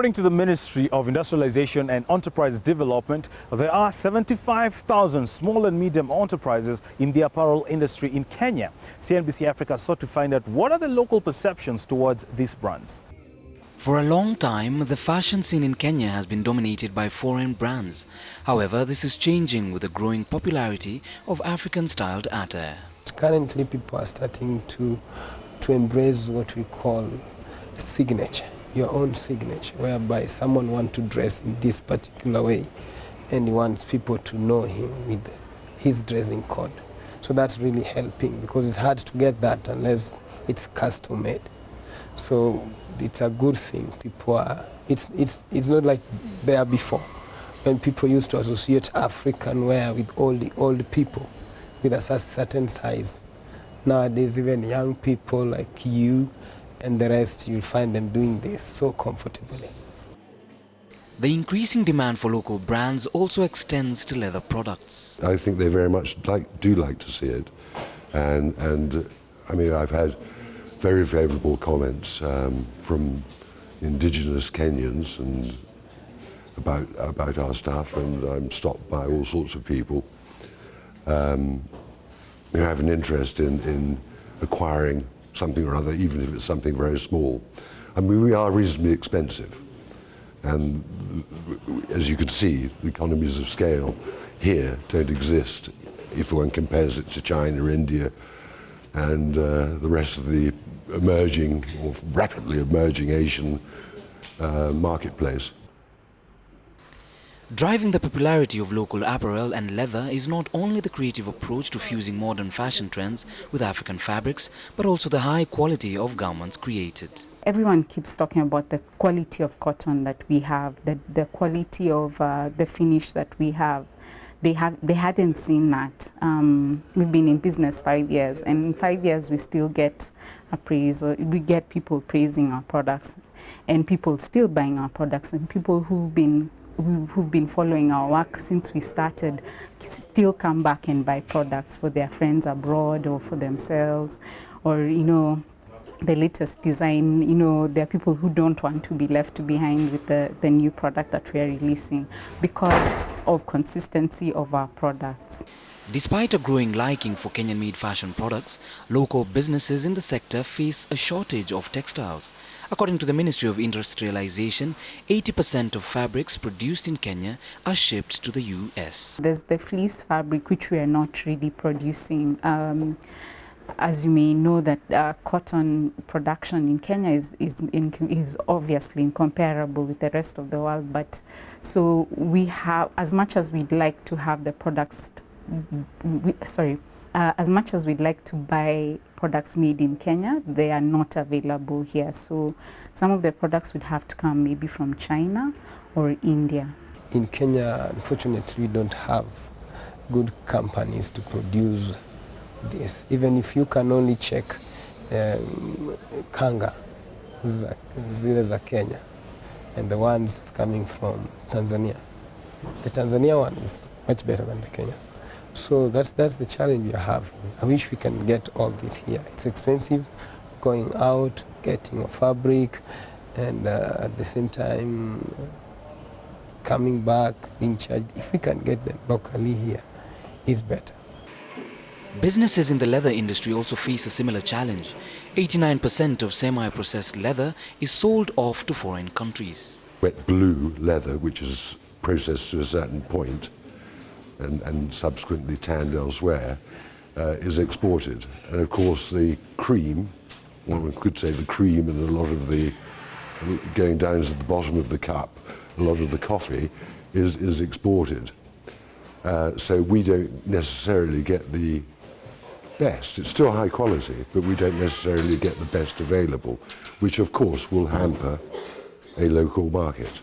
According to the Ministry of Industrialisation and Enterprise Development, there are 75,000 small and medium enterprises in the apparel industry in Kenya. CNBC Africa sought to find out what are the local perceptions towards these brands. For a long time, the fashion scene in Kenya has been dominated by foreign brands. However, this is changing with the growing popularity of African-styled attire. Currently, people are starting to embrace what we call signature, your own signature, whereby someone wants to dress in this particular way and he wants people to know him with his dressing code. So that's really helping, because it's hard to get that unless it's custom made. So it's a good thing. People are, it's not like there before, when people used to associate African wear with old people with a certain size. Nowadays, even young people like you and the rest, you'll find them doing this so comfortably. The increasing demand for local brands also extends to leather products. I think they very much do like to see it, and I mean, I've had very favourable comments from indigenous Kenyans and about our stuff, and I'm stopped by all sorts of people who have an interest in acquiring something or other, even if it's something very small. I mean, we are reasonably expensive, and as you can see, the economies of scale here don't exist if one compares it to China, India, and the rest of the emerging or rapidly emerging Asian marketplace. Driving the popularity of local apparel and leather is not only the creative approach to fusing modern fashion trends with African fabrics, but also the high quality of garments created. Everyone keeps talking about the quality of cotton that we have, the quality of the finish that we have. They hadn't seen that. We've been in business 5 years, and in 5 years we still get appraisal. We get people praising our products, and people still buying our products, and people who've been following our work since we started still come back and buy products for their friends abroad or for themselves, or the latest design. There are people who don't want to be left behind with the new product that we are releasing because of consistency of our products. Despite a growing liking for Kenyan-made fashion products, local businesses in the sector face a shortage of textiles. According to the Ministry of Industrialisation, 80% of fabrics produced in Kenya are shipped to the US. There's the fleece fabric, which we are not really producing. As you may know, that cotton production in Kenya is obviously incomparable with the rest of the world. But so we have, as much as we'd like to have the products, as much as we'd like to buy products made in Kenya, they are not available here. So some of the products would have to come maybe from China or India. In Kenya, unfortunately, we don't have good companies to produce this. Even if you can only check Kanga, zile za Kenya, and the ones coming from Tanzania. The Tanzania one is much better than the Kenya. So that's the challenge we are having. I wish we can get all this here. It's expensive going out, getting a fabric, and at the same time coming back, being charged. If we can get them locally here, it's better. Businesses in the leather industry also face a similar challenge. 89% of semi-processed leather is sold off to foreign countries. Wet blue leather, which is processed to a certain point and subsequently tanned elsewhere, is exported. And of course the cream, one could say the cream and a lot of the, going down to the bottom of the cup, a lot of the coffee is exported. So we don't necessarily get the best. It's still high quality, but we don't necessarily get the best available, which of course will hamper a local market.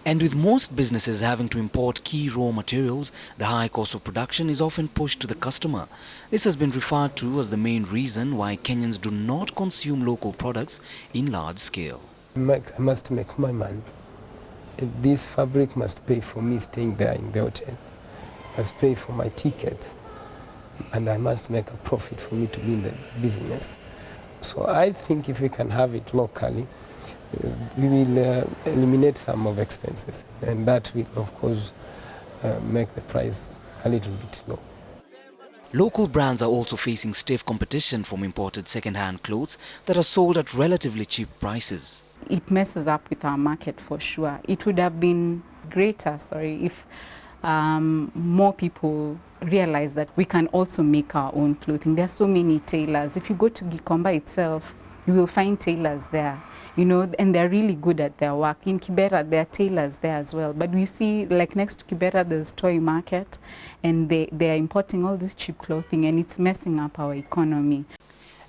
And with most businesses having to import key raw materials, the high cost of production is often pushed to the customer. This has been referred to as the main reason why Kenyans do not consume local products in large scale. I must make my money. This fabric must pay for me staying there in the hotel, must pay for my tickets, and I must make a profit for me to be in the business. So I think if we can have it locally, we will eliminate some of expenses, and that will, of course, make the price a little bit low. Local brands are also facing stiff competition from imported second-hand clothes that are sold at relatively cheap prices. It messes up with our market for sure. It would have been greater, if more people realize that we can also make our own clothing. There are so many tailors. If you go to Gikomba itself, you will find tailors there, and they're really good at their work. In Kibera, there are tailors there as well. But we see, like next to Kibera, there's Toy Market, and they are importing all this cheap clothing, and it's messing up our economy.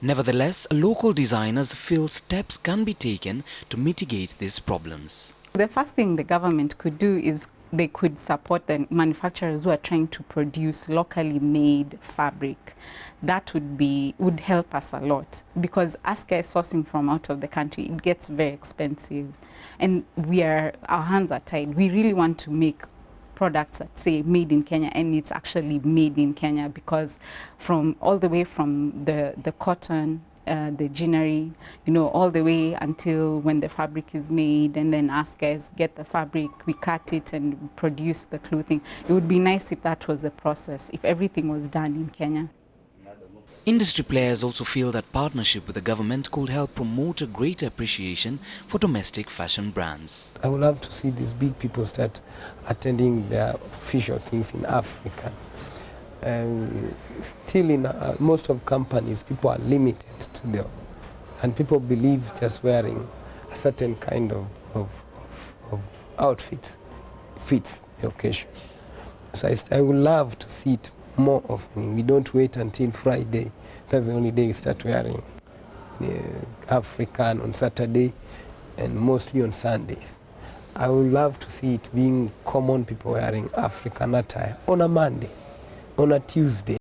Nevertheless, local designers feel steps can be taken to mitigate these problems. The first thing the government could do is they could support the manufacturers who are trying to produce locally made fabric. That would help us a lot, because us guys sourcing from out of the country, it gets very expensive, and our hands are tied. We really want to make products that say made in Kenya, and it's actually made in Kenya, because all the way from the cotton, the ginnery, all the way until when the fabric is made, and then us guys get the fabric, we cut it and produce the clothing. It would be nice if that was the process, if everything was done in Kenya. Industry players also feel that partnership with the government could help promote a greater appreciation for domestic fashion brands. I would love to see these big people start attending their official things in Africa. Still in most of companies, people are limited to them, and people believe just wearing a certain kind of outfits fits the occasion. So I would love to see it more often. We don't wait until Friday. That's the only day we start wearing African on Saturday and mostly on Sundays. I would love to see it being common, people wearing African attire on a Monday, on a Tuesday.